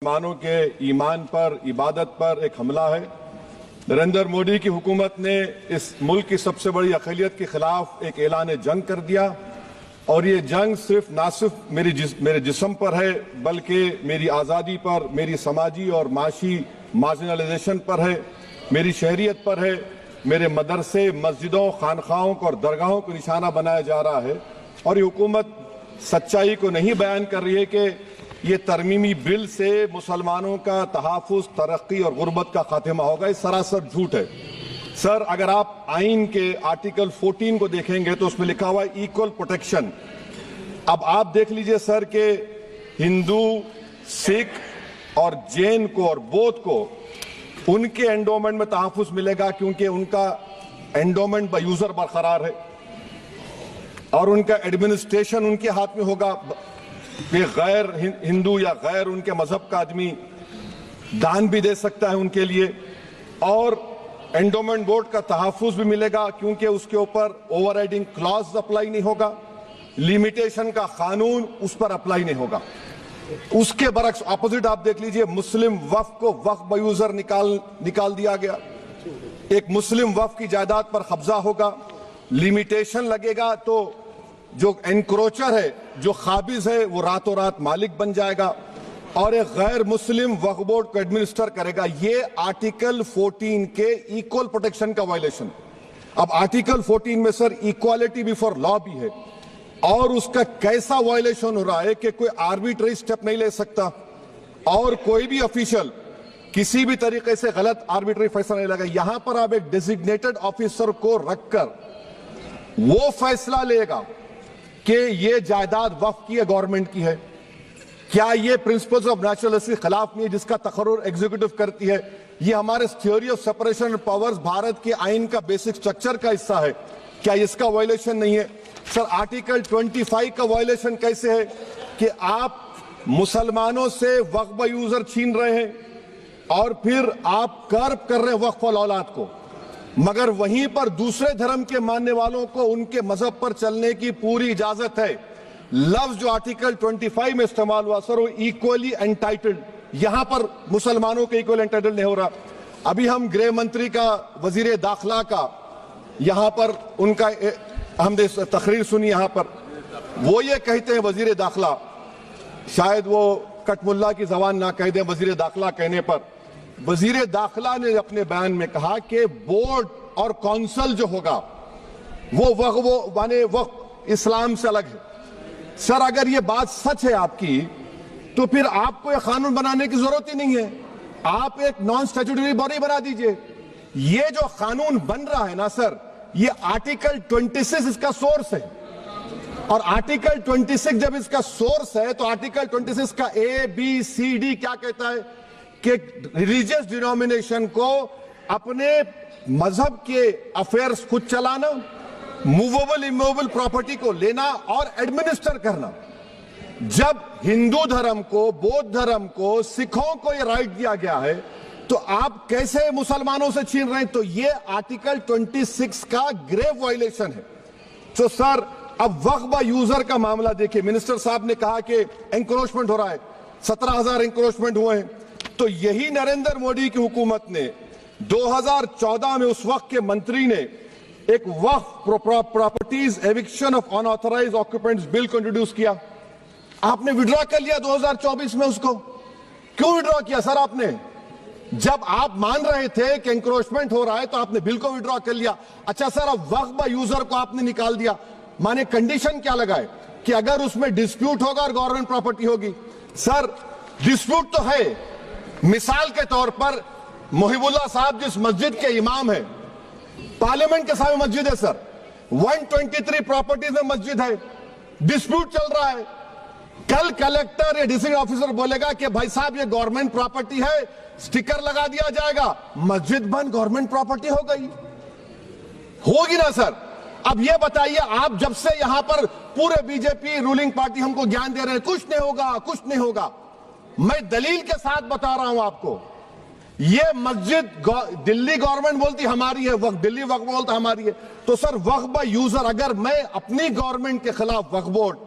مسلمانوں کے ایمان پر، عبادت پر ایک حملہ ہے۔ نریندر مودی کی حکومت نے اس ملک کی سب سے بڑی اقلیت کے خلاف ایک اعلان جنگ کر دیا، اور یہ جنگ نہ صرف میرے جسم پر ہے بلکہ میری آزادی پر، میری سماجی اور معاشی مارجنلائزیشن پر ہے، میری شہریت پر ہے، میرے مدرسے، مسجدوں، خانقاہوں کو اور درگاہوں کو نشانہ بنایا جا رہا ہے۔ اور یہ حکومت سچائی کو نہیں بیان کر رہی ہے کہ یہ ترمیمی بل سے مسلمانوں کا تحفظ، ترقی اور غربت کا خاتمہ ہوگا۔ یہ سراسر جھوٹ ہے۔ سر، اگر آپ آئین کے آرٹیکل 14 کو دیکھیں گے تو اس میں لکھا ہوا ہے ایکول پروٹیکشن۔ اب آپ دیکھ لیجئے سر کہ ہندو، سکھ اور جین کو اور بودھ کو ان کے انڈومنٹ میں تحفظ ملے گا، کیونکہ ان کا انڈومنٹ بائی یوزر برقرار ہے اور ان کا ایڈمنسٹریشن ان کے ہاتھ میں ہوگا۔ کہ غیر ہندو یا غیر ان کے مذہب کا آدمی دان بھی دے سکتا ہے ان کے لیے، اور انڈومنٹ بورڈ کا تحفظ بھی ملے گا کیونکہ اس کے اوپر اوور رائڈنگ کلاز اپلائی نہیں ہوگا، لیمیٹیشن کا قانون اس پر اپلائی نہیں ہوگا۔ اس کے برعکس اپوزٹ آپ دیکھ لیجئے، مسلم وقف کو وقف بائی یوزر نکال دیا گیا۔ ایک مسلم وقف کی جائیداد پر قبضہ ہوگا، لیمیٹیشن لگے گا تو جو انکروچر ہے، جو قابض ہے، وہ راتوں رات مالک بن جائے گا اور ایک غیر مسلم وقف بورڈ کو ایڈمنسٹر کرے گا۔ یہ آرٹیکل 14 کے ایکول پروٹیکشن کا وائلیشن۔ اب آرٹیکل 14 میں سر ایکوالٹی بیفور لا بھی ہے، اور اس کا کیسا وائلیشن ہو رہا ہے کہ کوئی آربیٹری سٹیپ نہیں لے سکتا اور کوئی بھی افیشل کسی بھی طریقے سے غلط آربیٹری فیصلہ نہیں لگا۔ یہاں پر آپ ایک ڈیزگنیٹڈ آفیسر کو رکھ کر وہ فیصلہ لے گا کہ یہ جائیداد وقف کی ہے، گورنمنٹ کی ہے۔ کیا یہ پرنسپلز آف نیچرل ہسٹری خلاف نہیں ہے جس کا تقرر ایگزیکٹو کرتی ہے؟ یہ ہمارے theory of separation of powers Bharat کے آئین کا بیسک سٹرکچر کا حصہ ہے، کیا اس کا وائلیشن نہیں ہے؟ سر، آرٹیکل 25 کا وائلیشن کیسے ہے کہ آپ مسلمانوں سے وقف بائی یوزر چھین رہے ہیں اور پھر آپ کرب کر رہے ہیں وقف الاولاد کو، مگر وہیں پر دوسرے دھرم کے ماننے والوں کو ان کے مذہب پر چلنے کی پوری اجازت ہے۔ لفظ جو آرٹیکل 25 میں استعمال ہوا سر، وہ ایکولی انٹائٹلڈ، یہاں پر مسلمانوں کے ایکولی انٹائٹلڈ نہیں ہو رہا۔ ابھی ہم گریہ منتری کا، وزیر داخلہ کا، یہاں پر ان کا ہم نے تقریر سنی، یہاں پر وہ یہ کہتے ہیں، وزیر داخلہ، شاید وہ کٹ ملا کی زبان نہ کہہ دیں وزیر داخلہ کہنے پر، وزیر داخلہ نے اپنے بیان میں کہا کہ بورڈ اور کونسل جو ہوگا وہ وقف اسلام سے الگ ہے۔ سر، اگر یہ بات سچ ہے آپ کی تو پھر آپ کو یہ قانون بنانے کی ضرورت ہی نہیں ہے، آپ ایک نان سٹیچوٹری باڈی بنا دیجئے۔ یہ جو قانون بن رہا ہے نا سر، یہ آرٹیکل 26 اس کا سورس ہے، اور آرٹیکل 26 جب اس کا سورس ہے تو آرٹیکل 26 کا ABCD کیا کہتا ہے کہ ریلیجیس ڈینومینیشن کو اپنے مذہب کے افیئرز خود چلانا، موویبل اموویبل پراپرٹی کو لینا اور ایڈمنسٹر کرنا۔ جب ہندو دھرم کو، بودھ دھرم کو، سکھوں کو یہ رائٹ دیا گیا ہے تو آپ کیسے مسلمانوں سے چھین رہے ہیں؟ تو یہ آرٹیکل 26 کا گریو وائلیشن ہے۔ تو سر، اب وقف بائی یوزر کا معاملہ دیکھیں، منسٹر صاحب نے کہا کہ انکروچمنٹ ہو رہا ہے، 17,000 انکروچمنٹ ہوئے ہیں، تو یہی نریندر مودی کی حکومت نے 2014 میں اس وقت کے منتری نے ایک وقف properties eviction of unauthorised occupants bill کو انٹروڈیوس کیا۔ آپ نے وڈرا کر لیا 2024 میں اس کو۔ کیوں وڈرا کیا سر آپ نے؟ جب آپ مان رہے تھے کہ انکروچمنٹ ہو رہا ہے تو آپ نے بل کو وڈرا کر لیا۔ اچھا سر، اب وقف بائی یوزر کو آپ نے نکال دیا، مانے کنڈیشن کیا لگائے کہ اگر اس میں ڈسپیوٹ ہوگا اور گورنمنٹ پراپرٹی ہوگی۔ سر، ڈسپیوٹ تو ہے، مثال کے طور پر محب اللہ صاحب جس مسجد کے امام ہیں، پارلیمنٹ کے سامنے مسجد ہے سر، 123 پراپرٹیز میں مسجد ہے، ڈسپیوٹ چل رہا ہے۔ کل کلیکٹر یا ڈسٹرکٹ آفیسر بولے گا کہ بھائی صاحب یہ گورنمنٹ پراپرٹی ہے، سٹیکر لگا دیا جائے گا، مسجد بند، گورنمنٹ پراپرٹی ہو گئی، ہوگی نا سر؟ اب یہ بتائیے، آپ جب سے یہاں پر پورے بی جے پی رولنگ پارٹی ہم کو گیان دے رہے ہیں کچھ نہیں ہوگا، کچھ نہیں ہوگا، میں دلیل کے ساتھ بتا رہا ہوں آپ کو۔ یہ مسجد دلی گورنمنٹ بولتی ہماری ہے، وقف دلی وقف بولتا ہماری ہے، تو سر وقف بائی یوزر اگر میں اپنی گورنمنٹ کے خلاف وقف بورڈ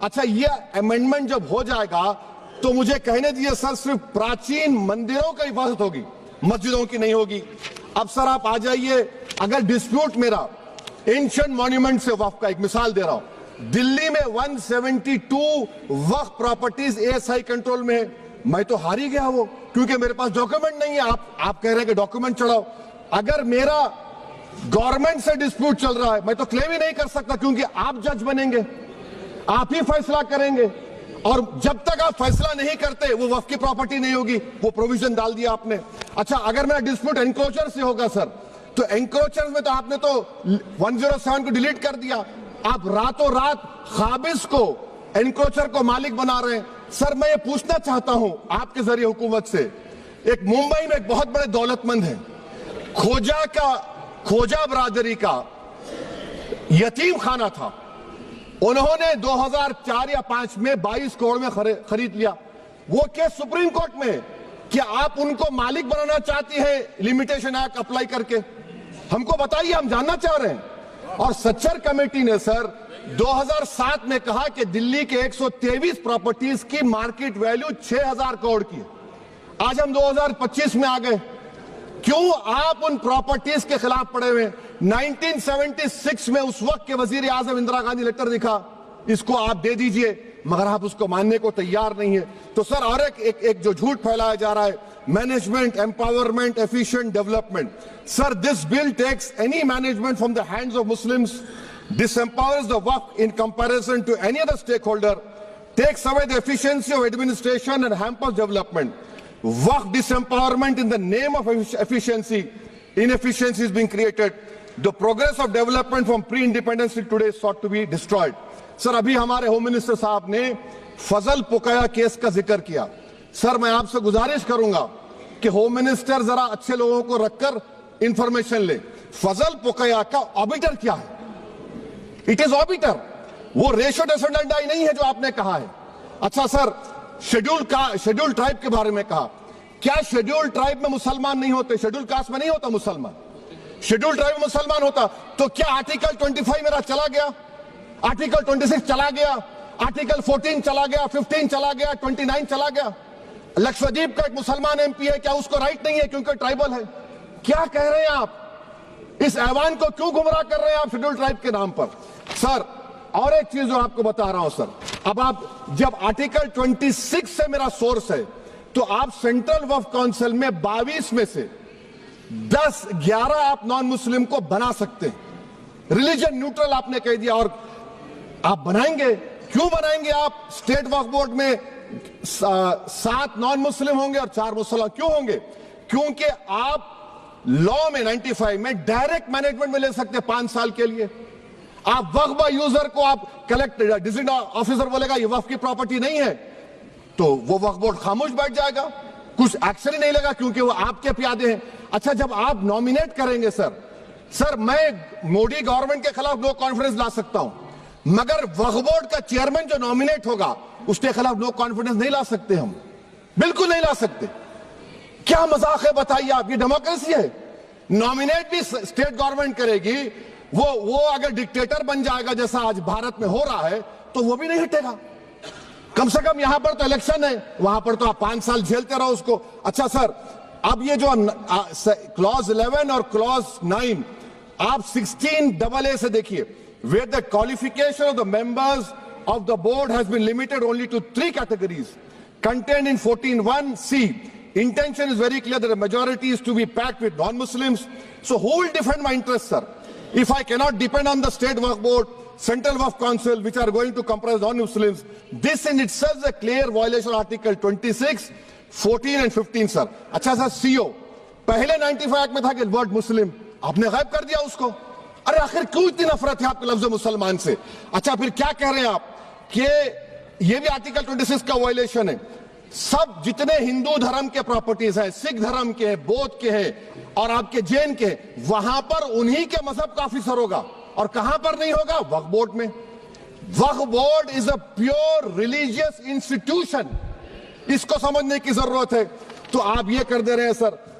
اچھا یہ امینڈمنٹ جب ہو جائے گا تو مجھے کہنے دیجیے سر صرف پراچین مندروں کا حفاظت ہوگی، مسجدوں کی نہیں ہوگی۔ اب سر آپ آ جائیے، اگر ڈسپیوٹ میرا اینشنٹ مانیومنٹ سے وقف کا، ایک مثال دے رہا ہوں، دلی میں 172 وقف پراپرٹیز ASI کنٹرول میں ہے، میں تو ہار ہی گیا وہ، کیونکہ میرے پاس ڈاکیومنٹ نہیں ہے۔ آپ کہہ رہے ہیں کہ ڈاکیومنٹ چڑھاؤ، اگر میرا گورنمنٹ سے ڈسپیوٹ چل رہا ہے میں تو کلیم ہی نہیں کر سکتا، کیونکہ آپ جج بنیں گے، آپ ہی فیصلہ کریں گے، اور جب تک آپ فیصلہ نہیں کرتے وہ وقف کی پراپرٹی نہیں ہوگی۔ وہ پروویژن ڈال دیا آپ نے۔ اچھا اگر میرا ڈسپیوٹ انکروچر سے ہوگا سر، تو انکروچر میں تو آپ نے تو 107 کو ڈیلیٹ کر دیا، آپ راتوں رات قابض کو، انکروچر کو مالک بنا رہے ہیں۔ سر میں یہ پوچھنا چاہتا ہوں آپ کے ذریعے حکومت سے، ایک ممبئی میں ایک بہت بڑے دولت مند ہیں، کھوجا برادری کا یتیم خانہ تھا، انہوں نے 2004 یا 2005 میں 22 کروڑ میں خرید لیا۔ وہ کیس سپریم کورٹ میں، کیا آپ ان کو مالک بنانا چاہتی ہیں لیمیٹیشن ایکٹ اپلائی کر کے؟ ہم کو بتائیے، ہم جاننا چاہ رہے ہیں۔ اور سچر کمیٹی نے سر 2007 میں کہا کہ دلی کے 123 پراپرٹیز کی مارکیٹ ویلیو 6000 کروڑ کی ہے۔ آج ہم 2025 میں آ گئے، کیوں آپ ان پراپرٹیز کے خلاف پڑے ہوئے؟ 1976 میں اس وقت کے وزیر اعظم اندرا گاندھی لیٹر لکھا، اس کو آپ دے دیجئے، مگر آپ اس کو ماننے کو تیار نہیں ہے۔ تو سر اور ایک جو جھوٹ پھیلایا جا رہا ہے، management empowerment efficient development, sir this bill takes any management from the hands of Muslims, disempowers the waqf in comparison to any other stakeholder, takes away the efficiency of administration and hampers development. Waqf disempowerment in the name of efficiency, inefficiency is being created. The progress of development from pre-independence till today is sought to be destroyed. سر ابھی ہمارے home minister صاحب نے فضل پوکیا case کا ذکر کیا۔ سر میں آپ سے گزارش کروں گا کہ ہوم منسٹر ذرا اچھے لوگوں کو رکھ کر انفارمیشن لے، فضل پوکیا کا آبیٹر کیا ہے؟ اٹ از آبیٹر، وہ ریشو ڈیسنڈنٹ نہیں ہے جو آپ نے کہا ہے۔ اچھا سر شیڈول ٹرائب کے بارے میں کہا، کیا شیڈول ٹرائب میں مسلمان نہیں ہوتے؟ شیڈول کاسٹ میں نہیں ہوتا مسلمان، شیڈول ٹرائب میں مسلمان ہوتا تو کیا آرٹیکل 25 میرا چلا گیا، آرٹیکل 26 چلا گیا، آرٹیکل 14 چلا گیا، 15 چلا گیا، 29 چلا گیا؟ لکشدیپ کا ایک مسلمان ایم پی ہے، کیا اس کو رائٹ نہیں ہے کیونکہ ٹرائبل ہے؟ کیا کہہ رہے ہیں آپ؟ اس ایوان کو کیوں گمراہ کر رہے ہیں آپ شیڈول ٹرائب کے نام پر؟ سر اور ایک چیز جو آپ کو بتا رہا ہوں سر، اب آپ جب آرٹیکل 26 سے میرا سورس ہے تو آپ سینٹرل وقف کونسل میں 22 میں سے 11 آپ نان مسلم کو بنا سکتے ہیں، ریلیجن نیوٹرل آپ نے کہہ دیا، اور آپ بنائیں گے، کیوں بنائیں گے آپ؟ اسٹیٹ وقف بورڈ میں 7 نان مسلم ہوں گے اور 4 مسلمان، کیوں ہوں گے؟ کیونکہ آپ لا میں 95 میں ڈائریکٹ مینجمنٹ میں لے سکتے 5 سال کے لیے۔ آپ وقف یوزر کو آپ ڈسٹرکٹ آفیسر بولے گا یہ وقف کی پراپرٹی نہیں ہے تو وہ وقف بورڈ خاموش بیٹھ جائے گا، کچھ ایکشن ہی نہیں لگا کیونکہ وہ آپ کے پیادے ہیں۔ اچھا جب آپ نومینیٹ کریں گے سر میں مودی گورنمنٹ کے خلاف نو کانفیڈنس لا سکتا ہوں، مگر وقف بورڈ کا چیئرمین جو نومینیٹ ہوگا اس کے خلاف نو کانفیڈنس نہیں لا سکتے، ہم بالکل نہیں لا سکتے۔ کیا مذاق ہے بتائیے آپ؟ یہ ڈیموکریسی ہے؟ نومینیٹ بھی اسٹیٹ گورنمنٹ کرے گی، وہ اگر ڈکٹیٹر بن جائے گا جیسا آج بھارت میں ہو رہا ہے تو وہ بھی نہیں ہٹے گا۔ کم سے کم یہاں پر تو الیکشن ہے، وہاں پر تو آپ 5 سال جھیلتے رہو اس کو۔ اچھا سر اب یہ جو کلوز 11 اور کلوز 9 آپ 16AA سے دیکھیے، where the qualification of the members of the board has been limited only to 3 categories contained in 14(1)(c). Intention is very clear that the majority is to be packed with non-Muslims. So who will defend my interests, sir? If I cannot depend on the state waqf board, central waqf council, which are going to comprise non-Muslims, this in itself is a clear violation of Article 26, 14 and 15, sir. اچھا سر CO پہلے 95 act میں تھا کہ word مسلم، آپ نے غائب کر دیا اس کو۔ ارے آخر کیوں اتنی نفرت ہے آپ کے لفظ مسلمان سے؟ اچھا پھر کیا کہہ رہے ہیں آپ کہ یہ بھی آرٹیکل 26 کا وائلیشن ہے؟ سب جتنے ہندو دھرم کے پراپرٹیز ہیں، سکھ دھرم کے ہیں، بودھ کے ہیں اور آپ کے جین کے، وہاں پر انہی کے مذہب کا آفیسر ہوگا، اور کہاں پر نہیں ہوگا؟ وقف بورڈ میں۔ وقف board is a pure religious institution, اس کو سمجھنے کی ضرورت ہے۔ تو آپ یہ کر دے رہے ہیں سر۔